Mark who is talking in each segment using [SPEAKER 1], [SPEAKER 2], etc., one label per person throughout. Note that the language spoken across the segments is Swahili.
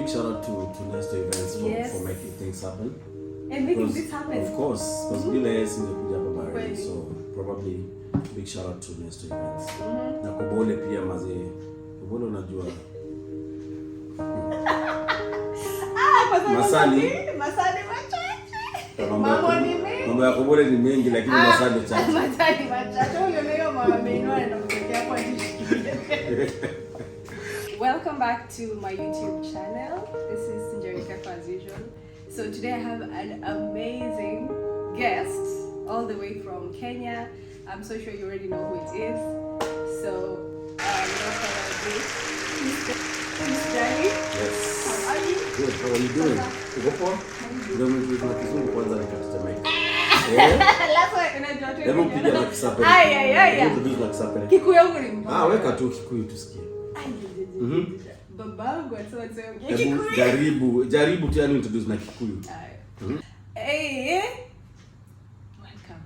[SPEAKER 1] big shout out to Nestos events for making things happen.
[SPEAKER 2] And making this happen.
[SPEAKER 1] Of course, because Bila is in the Bahrain, so probably big shout out to Nestos events. Na Kobole pia maze. Kobole unajua. Masali machache. Mambo ya Kobole ni mengi lakini masali chache.
[SPEAKER 2] Masali machache. Huyo leo mamenua na kutokea kwa Welcome back to my YouTube channel. This is Kibra as usual. So today I have an amazing guest all the way from Kenya. I'm so sure you already know who it is. So without further ado, Kris Darlin.
[SPEAKER 1] Yes.
[SPEAKER 2] How are you?
[SPEAKER 1] Good. How are you doing? Uko poa? Ndio mimi kwa kizungu kwanza nikatetemeka. Hebu piga na Kisapere. Hebu na Kisapere.
[SPEAKER 2] Kikuyu yangu ni mbaya.
[SPEAKER 1] Weka tu Kikuyu tusikie.
[SPEAKER 2] Babangu alisema tuongee Kikuyu.
[SPEAKER 1] Jaribu tu yani introduce na Kikuyu.
[SPEAKER 2] Hey.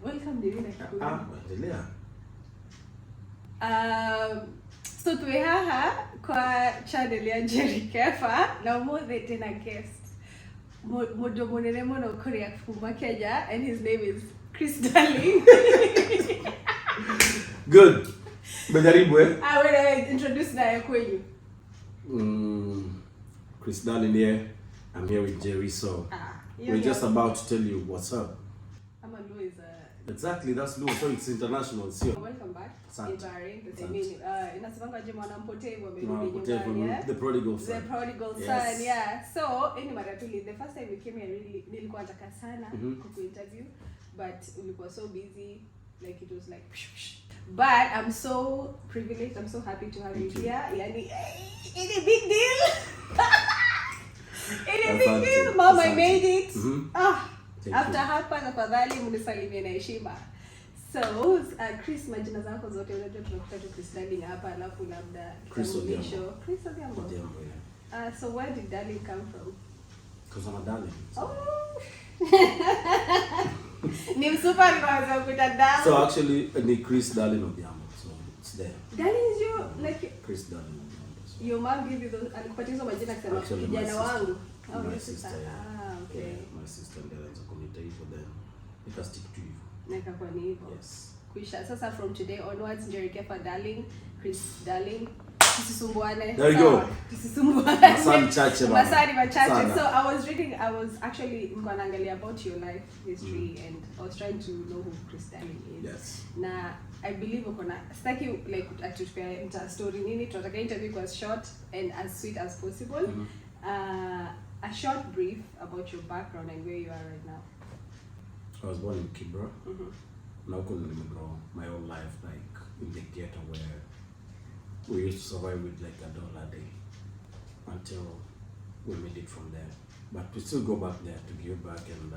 [SPEAKER 2] Welcome Divina Kikuyu.
[SPEAKER 1] Endelea.
[SPEAKER 2] So tuwe haha kwa channel ya Kibra na umothe tena guest. Mojo monene mono Korea kuma Kenya, and his name is Kris Darlin.
[SPEAKER 1] Good. Mejaribu
[SPEAKER 2] I will introduce na kwenyu.
[SPEAKER 1] Kris Darlin here. I'm here with Jerry, so we're just about to tell you what's up. Exactly, that's Lou. So it's international.
[SPEAKER 2] Welcome back. In Bahrain, inasemanga je mwanampotevu amerudi nyumbani.
[SPEAKER 1] The prodigal son.
[SPEAKER 2] The prodigal son, yeah. So, mara pili, the first time you came here, nilikuwa nataka sana kukuinterview, but ulikuwa so busy, like it was like but I'm so privileged, I'm so happy to have you here. Yani, it's a big deal. It's a big deal. Mom, I made it. After hapa tafadhali mnisalimie na heshima. So, Kris, majina zako zote unajua tunakuta tu Kris Darlin hapa alafu labda
[SPEAKER 1] Kris Darlin.
[SPEAKER 2] Kris Darlin. So where did Darlin come from?
[SPEAKER 1] Because I'm a darling. So.
[SPEAKER 2] Ni msupa nikaanza kuita Darlin.
[SPEAKER 1] So actually ni Kris Darlin Odhiambo. So it's there.
[SPEAKER 2] Darlin is your like
[SPEAKER 1] Kris Darlin Odhiambo. So.
[SPEAKER 2] Your mom gave you those alikupatia hizo majina kusema kijana wangu.
[SPEAKER 1] My sister.
[SPEAKER 2] Okay.
[SPEAKER 1] Yeah, my sister ndiye alianza kuniita hivyo then nikastick to hivyo.
[SPEAKER 2] Nikakuwa ni hivyo.
[SPEAKER 1] Yes.
[SPEAKER 2] Kuisha sasa from today onwards Kibra Darlin, Kris Darlin. Tusisumbuane.
[SPEAKER 1] There you go.
[SPEAKER 2] Tusisumbuane.
[SPEAKER 1] Masani
[SPEAKER 2] machache. So I was actually naangalia about your life history and I was trying to know who Kris Darlin is.
[SPEAKER 1] Yes.
[SPEAKER 2] Na I believe sitaki like atupea mta story nini, tunataka interview as short and as sweet as possible. A short brief about your background and where you are right now.
[SPEAKER 1] I was born in Kibra. Now I couldn't grow my whole life like in the ghetto where we used to survive with like $1 a day until we made it from there. But we still go back there to give back and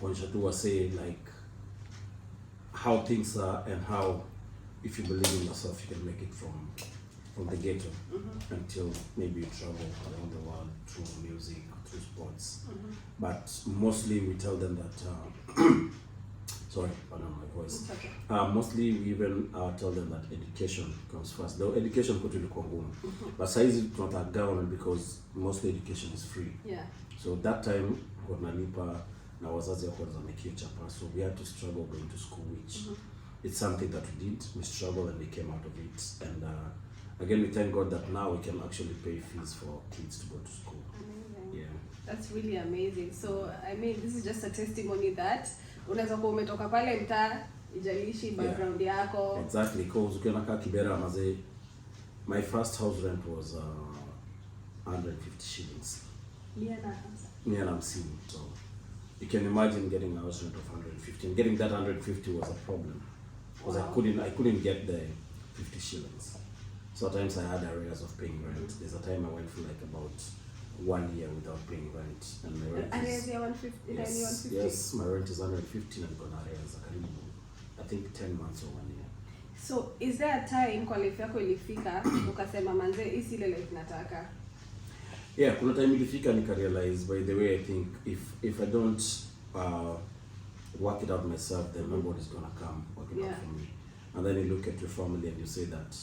[SPEAKER 1] when Shatu was saying like how things are and how if you believe in yourself you can make it from the ghetto until maybe you travel around the world through music, through sports. But mostly we tell them that, sorry, pardon my voice.
[SPEAKER 2] Okay.
[SPEAKER 1] Mostly we even tell them that education comes first. The education could really come but size is not a government because mostly education is free.
[SPEAKER 2] Yeah.
[SPEAKER 1] So that time, nalipa na wazazi wako wazamekio chapa. So we had to struggle going to school, which it's something that we did. We struggled and we came out of it. And again, we thank God that now we can actually pay fees for kids to go to school.
[SPEAKER 2] Amazing.
[SPEAKER 1] Yeah.
[SPEAKER 2] That's really amazing. So, I mean, this is just a testimony that unaweza kuwa umetoka pale mtaa, ijalishi background yako.
[SPEAKER 1] Exactly, because ukiona kaa Kibera maze, my first house rent was 150 shillings. Mia na hamsini. So, you can imagine getting a house rent of 150. And getting that 150 was a problem. Because I couldn't get the 50 shillings. So at times I had arrears of paying rent. There's a time I went for like about 1 year without paying rent, and my rent is 150. Yes, my rent is 150 and gonna arrears I think 10 months or 1 year.
[SPEAKER 2] So is there a time kwa life yako ilifika ukasema manze hii ile life nataka?
[SPEAKER 1] Yeah, kuna time ilifika nika realize by the way I think if I don't work it out myself then nobody's gonna come work it out for me. And then you look at your family and you say that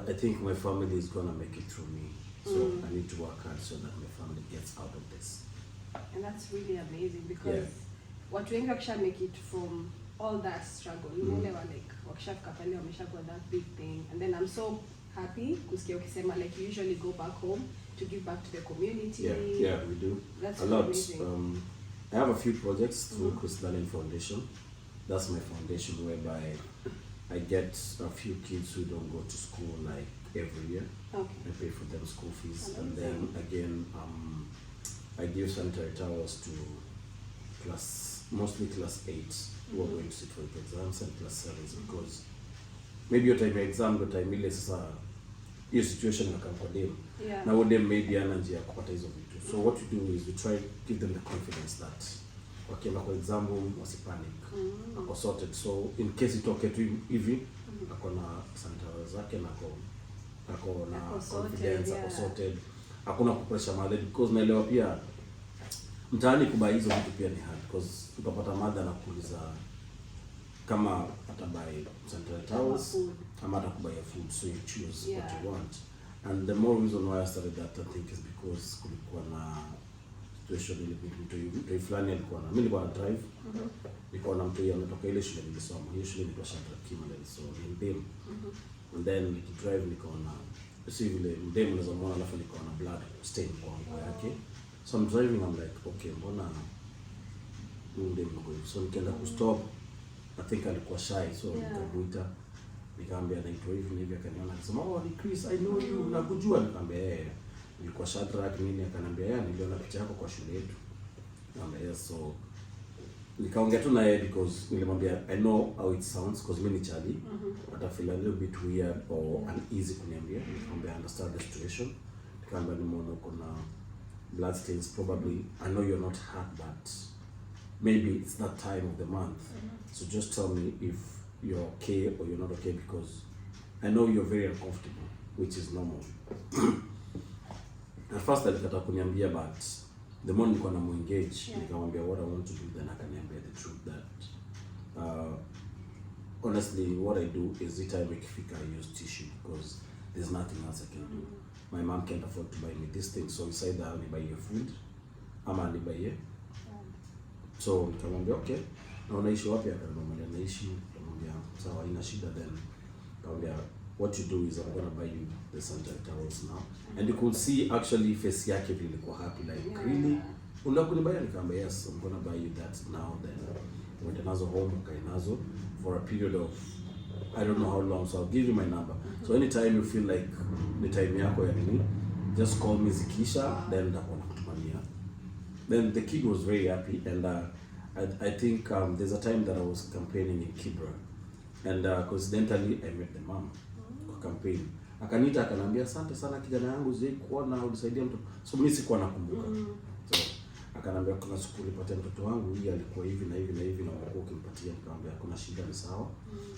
[SPEAKER 1] I think my family is gonna make it through me. So I need to work hard so that my family gets out of this.
[SPEAKER 2] And that's really amazing because watu wengi wakisha make it from all that struggle, unaelewa, like wakishafika pale wameshakuwa that big thing, and then I'm so happy kusikia ukisema like you usually go back home to give back to the community.
[SPEAKER 1] Yeah, we do.
[SPEAKER 2] That's
[SPEAKER 1] a lot.
[SPEAKER 2] Amazing.
[SPEAKER 1] I have a few projects through Kris Darlin Foundation. That's my foundation whereby I get a few kids who don't go to school like every year.
[SPEAKER 2] Okay.
[SPEAKER 1] I pay for them school fees.
[SPEAKER 2] Amazing.
[SPEAKER 1] And then again, I give sanitary towels to mostly class 8 who are going to sit for exams, and class 7s because maybe your time exam, your time ile sasa hiyo situation inakaa kwa dem. Na wao dem maybe ana njia ya kupata hizo vitu. So what you do is you try to give them the confidence that wakienda kwa exam room wasipanic. Ako sorted. So in case itoke tu hivi ako na sanitary zake na ako na confidence, ako sorted. Hakuna kupressure mother because naelewa pia mtaani kubai hizo vitu pia ni hard because utapata mother anakuuliza kama atabai sanitary towels ama atakubai food, so you choose what you want. And the more reason why I started that I think is because kulikuwa na situation ile mtu fulani alikuwa na mimi nilikuwa na drive nilikuwa na mtu ametoka ile shule nilisoma, hiyo shule ilikuwa Kimberley, so in them and then nikidrive nikaona si vile mdemu unaweza muona alafu nikaona blood stain kwa nguo yake. So I'm driving, I'm like, okay, mbona mdemu yuko hivi? So nikaenda kustop, I think alikuwa shy, so nikamuita, nikamwambia naitwa hivi, akaniona akasema, oh ni Kris, I know you, nakujua. Nikamwambia nilikuwa Shadrack nini, akaniambia niliona picha yako kwa shule yetu. Nikamwambia so nikaongea tu naye because nilimwambia I know how it sounds because mimi ni Charlie, but I feel a little bit weird or uneasy kuniambia. Nikamwambia I understand the situation. Nikamwambia nimeona uko na blood stains, probably I know you're not hurt, but maybe it's that time of the month. So just tell me if you're okay or you're not okay because I know you're very uncomfortable, which is normal. At first alikata kuniambia, but the more nilikuwa na engage, nikamwambia what I want to do, then akaniambia the truth that honestly what I do is the time ikifika I use tissue because there's nothing else I can do. My mom can't afford to buy me this thing, so it's either I buy your food ama I buy ye. So nikamwambia okay, na unaishi wapi? Akamwambia naishi. Nikamwambia sawa, ina shida. Then nikamwambia what you do is I'm gonna buy you the sanitary towels now. And you could see actually face yake vile ilikuwa happy, like really unakunibaya? Nikamwambia yes, I'm gonna buy you that now. Then went nazo home, ukainazo for a period of I don't know how long, so I'll give you my number. So anytime you feel like the time yako ya nini, just call me zikisha, then nitakuwa nakutumania. Then the kid was very happy, and I think there's a time that I was campaigning in Kibra, and coincidentally I met the mom kwa campaign. Akaniita akanambia asante sana kijana yangu, zile kuona ulisaidia mtu. So mimi sikuwa nakumbuka. So akanambia kuna siku nilipatia mtoto wangu hii alikuwa hivi na hivi na hivi na wako ukimpatia. Nikamwambia kuna shida, ni sawa.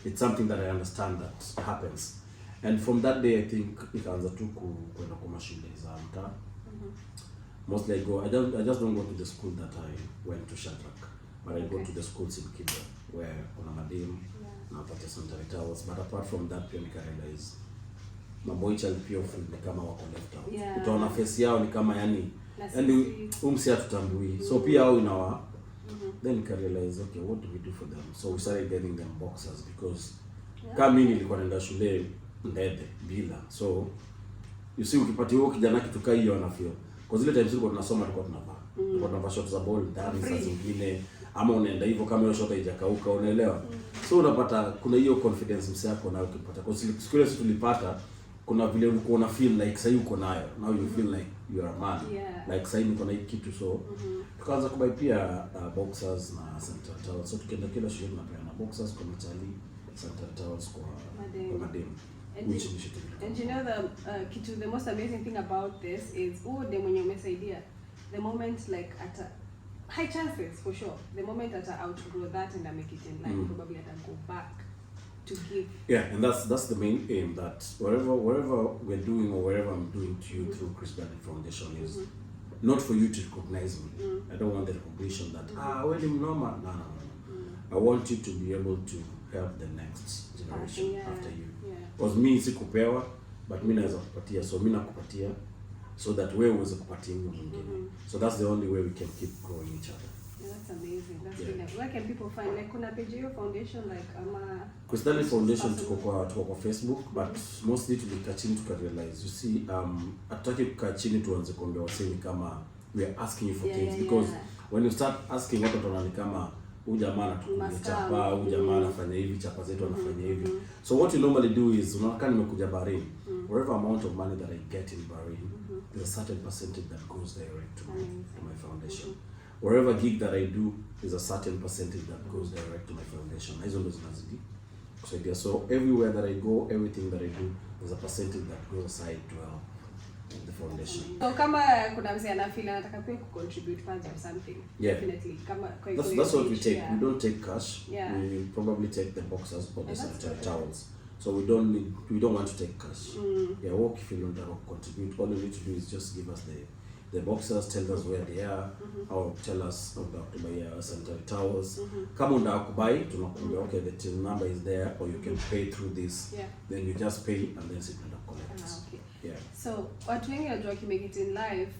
[SPEAKER 1] It's something that I understand that happens. And from that day I think nikaanza tu kwenda kwa mashule za mtaa. Mostly I just don't go to the school that I went to Shadrack, but I go to the schools in Kibra where kuna madam na pata sanitary towels. But apart from that pia nikarealize maboy child pia ni kama wako left out. Utaona face yao ni kama yani umsi hatutambui. So pia hao inawa then nikarealize okay, what do we do for them? So we started getting them boxers because kama mimi nilikuwa naenda shule ndede bila. So you see ukipati huo kijana kitu kai hiyo anafeel. Kwa zile times tulikuwa tunasoma tulikuwa tunavaa short za ball ndani saa zingine, ama unaenda hivyo kama hiyo short haijakauka, unaelewa. So unapata kuna hiyo confidence msako nayo ukipata. Kwa siku ile tulipata kuna vile ulikuwa una feel like sasa uko nayo. Now you feel like you are a man. Like sasa niko na hiki kitu, so tukaanza kubai pia boxers na sanitary towels. So tukienda kila shule tunapeana boxers kwa machali, sanitary towels kwa madem.
[SPEAKER 2] And you know the most amazing thing about this is the mwenye umesaidia, the moment like at high chances for sure, the moment that I outgrow that and I make it in life, probably I go back to give. Yeah,
[SPEAKER 1] and that's the main aim, that wherever we're doing or wherever I'm doing to you through Kris Darlin Foundation is not for you to recognize me. I don't want the recognition that well mnoma. No. I want you to be able to help the next generation after you. Because me sikupewa, but mimi naweza kupatia, so mimi nakupatia so that wewe uweze kupatia huyo mwingine. So that's the only way we can keep growing each other.
[SPEAKER 2] Yeah, that's amazing. That's really. Where can people find, like, kuna page your foundation, like
[SPEAKER 1] Kris Darlin Foundation tuko kwa Facebook, but mostly tulikaa chini tukarealize, you see, hatutaki kukaa chini tuanze kuambia waseni kama we are asking you for things, because when you start asking watu wanaona kama huyu jamaa anatukujia chapa, huyu jamaa anafanya hivi, chapa zetu anafanya hivi. So what you normally do is, unakaa nimekuja Bahrain, whatever amount of money that I get in Bahrain, there's a certain percentage that goes direct to my foundation. Wherever gig that I do, there's a certain percentage that goes direct to my foundation. Hizo ndo zinazidi kusaidia. So everywhere that I go, everything that I do, there's a percentage that goes aside to the foundation.
[SPEAKER 2] So kama kuna mzee anafeel anataka pia kucontribute funds or something, definitely. Kama
[SPEAKER 1] that's what we take. We don't take cash. We probably take the boxers or the sanitary towels. So we don't want to take cash. What if you don't contribute? All you need to do is just give us the boxers, tell us where they are, or tell us about to buy sanitary towels. Kama unataka kubuy, tunakuambia okay, the till number is there, or you can pay through this. Then you just pay and then sit and collect.
[SPEAKER 2] So watu wengi wanajua make it in life,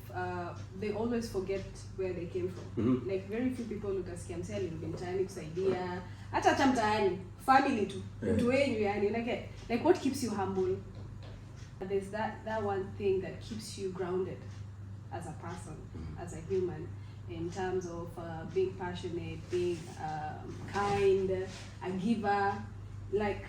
[SPEAKER 2] they always forget where they came from. Like very few people utasikia msee alirudi mtaani kusaidia, hata mtaani, family tu, mtu wenyu yani, like what keeps you humble? There's that one thing that keeps you grounded as a person, as a human, in terms of being passionate, being kind, a giver. Like,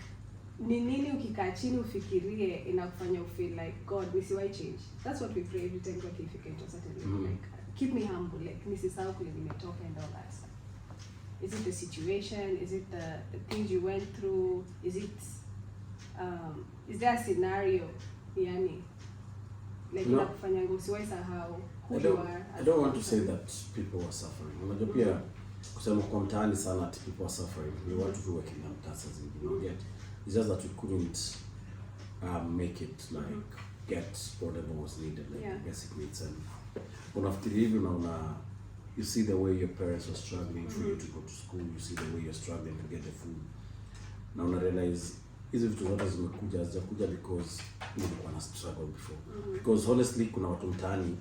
[SPEAKER 2] ni nini ukikaa chini ufikirie inakufanya feel like God, nisiwai change. That's what we pray every time God ifike to a certain level. Like, keep me humble, like nisisahau kule nimetoka and all that stuff. Is it the situation? Is it the things you went through? Is there a scenario, yani, like inakufanya usiwai sahau who you are?
[SPEAKER 1] I don't want to say that people are suffering. Unajua pia kusema kwa mtaani sana ati people are suffering. We want to do working on tasks and get. It's just that we couldn't make it like get whatever was needed, like basic needs. And unafikiri hivi na you see the way your parents were struggling for you to go to school, you see the way you're struggling to get the food. Now una realize hizi vitu zote hazijakuja because nilikuwa na struggle before. Because honestly kuna watu mtaani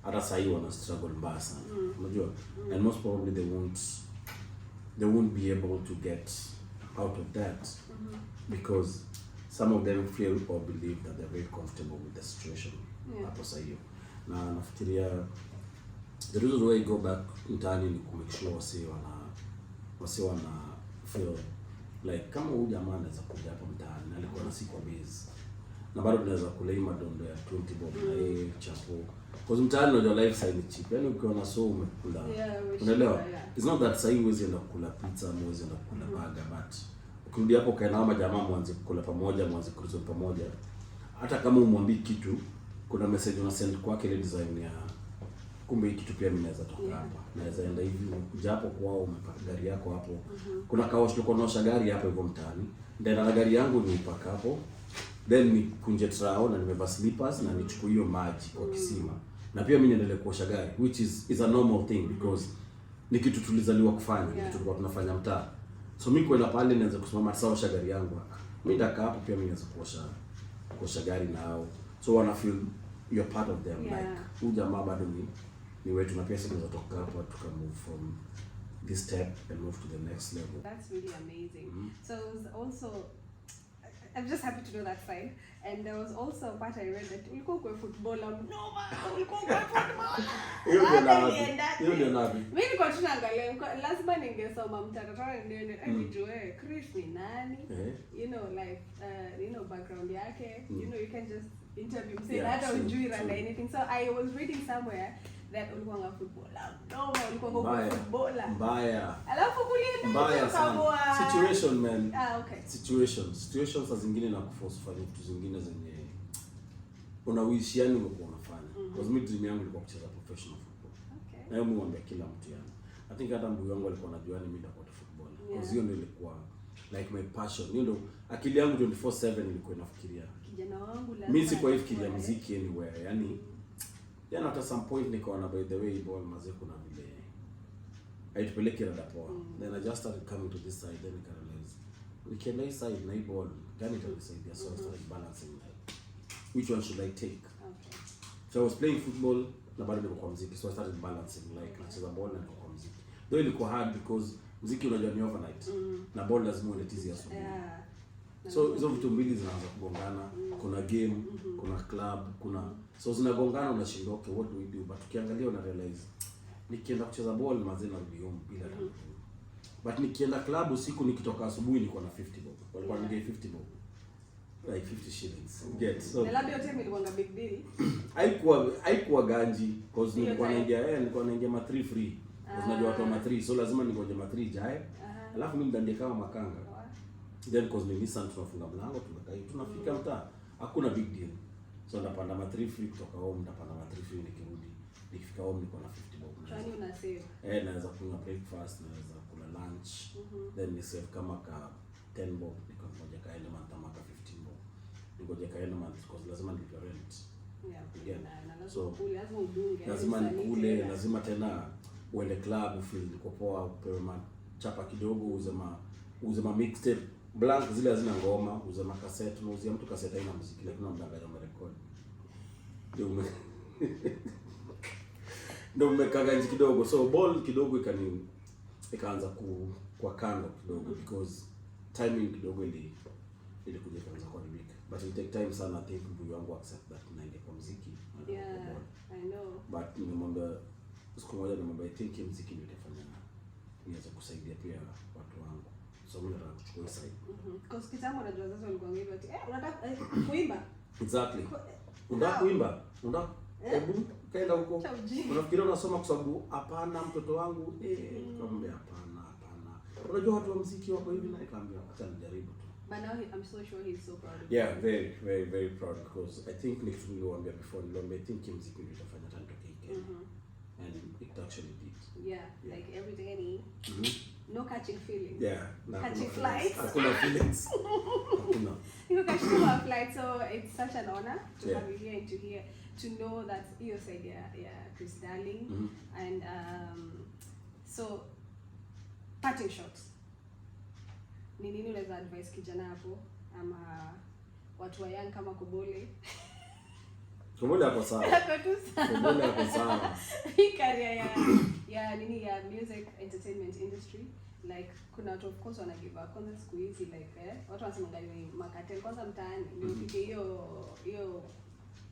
[SPEAKER 1] hata sasa hivi wana struggle mbaya sana. Unajua? And most probably they won't be able to get out of that because some of them feel or believe that they're very comfortable with the situation. Hapo sasa hiyo. Na nafikiria the reason why I go back mtaani ni kumake sure wasi wana feel like kama huyu jamaa anaweza kuja hapo mtaani alikuwa na siku base na bado tunaweza kula hii madondo ya 20 bob na chapo. Because mtaani unajua lifestyle ni cheap. Yaani ukiona so umekula. Unaelewa? It's not that sasa hivi uweze enda kula pizza, uweze enda kula burger, but ukirudi hapo kaena na jamaa mwanze kula pamoja, mwanze kuruzo pamoja. Hata kama umwambii kitu, kuna message una send kwake ile design ya kumbe kitu pia mimi naweza toka hapa. Naweza enda hivi kuja hapo kwao, umepaka gari yako hapo. Kuna kawash tulikuwa tunaosha gari hapo hivyo mtaani. Ndio na gari yangu niipaka hapo. Then ni kunje trao na nimevaa slippers na nichukue hiyo maji kwa kisima. Na pia mimi niendelee kuosha gari, which is a normal thing because ni kitu tulizaliwa kufanya, kitu tulikuwa tunafanya mtaa. So mimi kwenda pale nianza kusimama sasa osha gari yangu. Mimi ndaka hapo pia mimi nianza kuosha gari nao. So wana feel you're part of them, like huyu jamaa bado ni wetu na pia sisi tunatoka hapo tuka move from this step and move to the next level.
[SPEAKER 2] That's really amazing. So it was also, I'm just happy to know that side. And there was also a part I read that ulikuwa kwa footballer. No man, ulikuwa kwa footballer.
[SPEAKER 1] Hiyo ndio nabi.
[SPEAKER 2] Mimi nilikuwa tunaangalia, lazima ningesoma mtaratara ndio nijue Kris ni nani. You know, like background yake. You know, you can just interview him, say hata ujui randa anything. So I was reading somewhere that ulikuwa nga footballer. No man, ulikuwa kwa footballer.
[SPEAKER 1] Mbaya.
[SPEAKER 2] Alafu kulienda
[SPEAKER 1] mbaya sana. Situation man.
[SPEAKER 2] Okay.
[SPEAKER 1] Situations zingine na kuforce fanya vitu zingine zenye unawishi yani umekuwa unafanya. Because mimi dream yangu ilikuwa kucheza professional football.
[SPEAKER 2] Okay.
[SPEAKER 1] Na mimi mwambia kila mtu yani. I think hata ndugu yangu alikuwa anajua mimi nitakuwa footballer. Because hiyo ndio ilikuwa like my passion. You know, akili yangu 24/7 ilikuwa inafikiria.
[SPEAKER 2] Kijana wangu lazima.
[SPEAKER 1] Mimi sikuwa ifikiria muziki anywhere. Yani at some point nikaona by the way ball mazee kuna vile aitupeleke rada poa. Then I just started coming to this side, then I realized nikienda hii side na hii ball gani itanisaidia, so I started balancing like which one should I take. So I was playing football na bado niko kwa muziki. So I started balancing like nacheza ball na niko kwa muziki. Though ilikuwa hard because muziki unajua ni overnight. Na ball lazima uende tizi asubuhi.
[SPEAKER 2] Yeah.
[SPEAKER 1] So hizo vitu mbili zinaanza kugongana. Kuna game, kuna club, kuna so zinagongana unashindwa okay what do we do? But ukiangalia una realize nikienda kucheza ball mazee narudi home bila hata. But nikienda club usiku nikitoka asubuhi niko na 50 bob. Walikuwa wanige 50 bob. Like 50 shillings. Get so.
[SPEAKER 2] Na labda yote ilikuwa big deal.
[SPEAKER 1] Haikuwa ganji because nilikuwa naingia ma 3 free. Unajua watu wa ma 3 so lazima ningoje ma 3 jae. Alafu mimi ndandie kama makanga. Then because ni Nissan tunafunga mlango tunafika mtaa. Hakuna big deal. So ndapanda ma 3 free kutoka home, ndapanda ma 3 free nikirudi. Nikifika home niko na 50 bob.
[SPEAKER 2] Kwani una save?
[SPEAKER 1] Naweza kunywa breakfast, naweza kula lunch. Then ni save kama ka 10 bob nikoje kaenda month ka 15 bob. Nikoje kaenda month because lazima nilipe rent.
[SPEAKER 2] Yeah.
[SPEAKER 1] So
[SPEAKER 2] lazima udunge.
[SPEAKER 1] Lazima nikule, lazima tena uende club feel niko poa, upewe chapa kidogo, uze ma mixtape blank zile hazina ngoma, uze ma cassette, unauzia mtu cassette haina muziki lakini unamdanganya umerecord. Ndio umekaga kidogo. So ball kidogo ikaanza kwa kando kidogo because timing kidogo ilikuja kaanza kuharibika. But it take time sana, I think mtu wangu accept that naingia kwa muziki.
[SPEAKER 2] Yeah, I know.
[SPEAKER 1] But nimemwambia siku moja I think muziki ndio itafanya niweze kusaidia pia watu wangu. So mimi nataka kuchukua side.
[SPEAKER 2] Because kitambo unajua wazazi walikuwa hivyo ati unataka kuimba.
[SPEAKER 1] Exactly. Unataka kuimba? Unataka hebu kaenda huko. Unafikiria unasoma kwa sababu hapana mtoto wangu nikamwambia hapana. Unajua watu wa muziki wako hivi na nikamwambia acha nijaribu tu.
[SPEAKER 2] But now I'm so sure he's so proud of
[SPEAKER 1] Yeah, very, very, very proud because I think niliwaambia before I think muziki ndio itafanya tani toke Kenya. And it actually did.
[SPEAKER 2] Yeah, like every day no catching feelings.
[SPEAKER 1] Yeah,
[SPEAKER 2] catching flights.
[SPEAKER 1] Hakuna feelings. Hakuna.
[SPEAKER 2] You catch a flight, so it's such an honor to have you here and to know that you said Kris Darlin. And so parting shots. Ni nini unaweza advice kijana hapo ama watu wa young kama Kobole?
[SPEAKER 1] Kobole hapo sawa. Kobole hapo sawa.
[SPEAKER 2] Hii career ya music entertainment industry, like kuna watu of course wana give up kwanza siku hizi like watu wanasema ni marketing kwanza mtaani ndio ufike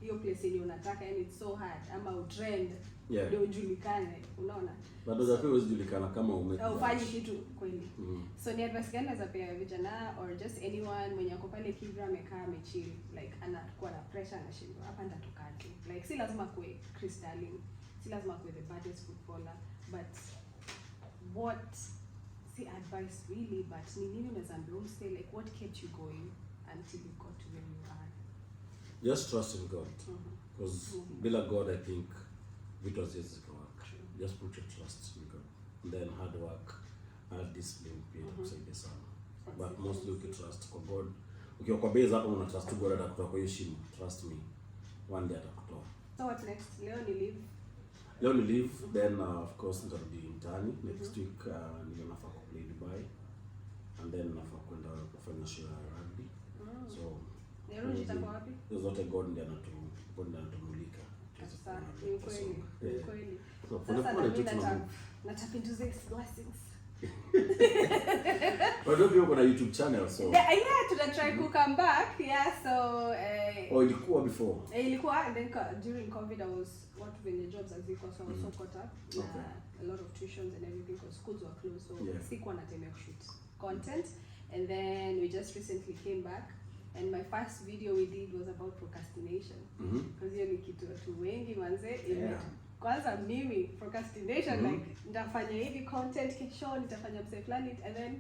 [SPEAKER 2] hiyo place yenye unataka, and it's so hard ama utrend ndio ujulikane, unaona?
[SPEAKER 1] Bado zapo hujulikana kama
[SPEAKER 2] ufanye kitu kweli. So ni advice gani za pia vijana or just anyone mwenye ako pale Kibra amekaa amechill like anakuwa na pressure na shindo hapa ndatokaje? Like si lazima kuwe Kris Darlin, si lazima kuwe the baddest footballer, but what advice really, but ni nini unaweza say like what kept you going until you got to where you are?
[SPEAKER 1] Just trust in God. Because bila God I think vitu haziwezi work. Just put your trust in God. And then hard work, hard discipline pia itakusaidia sana. But mostly ukitrust kwa God. Ukiwa kwa base hapo una trust God atakutoa kwa hiyo shimo. Trust me. One day atakutoa.
[SPEAKER 2] So what next? Leo ni leave,
[SPEAKER 1] then of course nitarudi mtaani. Next week nafaa play Dubai. And then nafaa kwenda kufanya show ya rugby. So
[SPEAKER 2] Nairobi itakuwa wapi?
[SPEAKER 1] Hizo zote God ndiye anatumulika.
[SPEAKER 2] Sasa ni kweli.
[SPEAKER 1] So pole tu
[SPEAKER 2] na tap into these blessings.
[SPEAKER 1] But don't you have a YouTube channel so?
[SPEAKER 2] Yeah, to try to come back. Yeah, so
[SPEAKER 1] ilikuwa before.
[SPEAKER 2] Ilikuwa, and then during COVID I was working the jobs as equal, so I was so caught up. A lot of tuitions and everything because schools were closed, so sikuwa na time ya shoot content. And then we just recently came back. And my first video we did was about procrastination. Because hiyo ni kitu watu wengi manze. Kwanza mimi procrastination like nitafanya hivi content kesho, nitafanya mse fulani, and then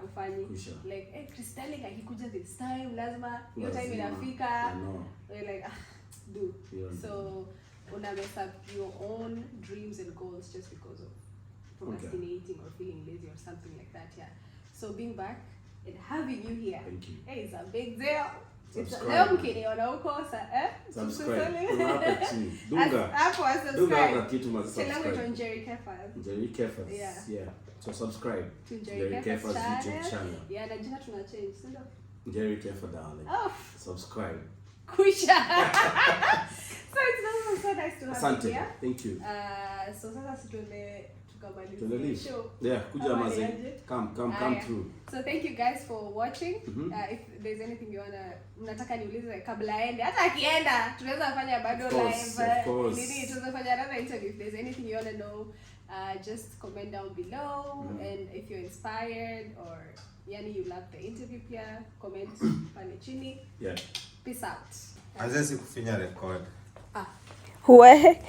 [SPEAKER 2] ufanyi like Kris Darlin akikuja this time lazima hiyo time inafika. We're like do. So una mess up your own dreams and goals just because of procrastinating or feeling lazy or something like that. Yeah. So being back and having you here, it's a big deal. Leo mkiniona huko
[SPEAKER 1] subscribe. Dunga kitu
[SPEAKER 2] subscribe. Jerry Kefas.
[SPEAKER 1] Yeah. So subscribe
[SPEAKER 2] to Jerry Kefas
[SPEAKER 1] YouTube channel.
[SPEAKER 2] Yeah, na jina tuna change, sio?
[SPEAKER 1] Jerry Kefas Darlin. Subscribe.
[SPEAKER 2] Kusha. So was so nice to have
[SPEAKER 1] Asante.
[SPEAKER 2] you here.
[SPEAKER 1] Thank you.
[SPEAKER 2] So sasa situende tukamaliza
[SPEAKER 1] Tuendelee.
[SPEAKER 2] show.
[SPEAKER 1] Yeah, kuja maze. Come through.
[SPEAKER 2] So thank you guys for watching. If there's anything you mnataka niulize kabla aende, hata akienda tunaweza fanya bado live. Nini tunaweza fanya another interview. If there's anything you want to know, just comment down below. And if you're inspired or yani you love the interview pia, comment pale chini.
[SPEAKER 1] Yeah.
[SPEAKER 2] Peace out.
[SPEAKER 3] Azesi kufinya record.
[SPEAKER 2] Huwe.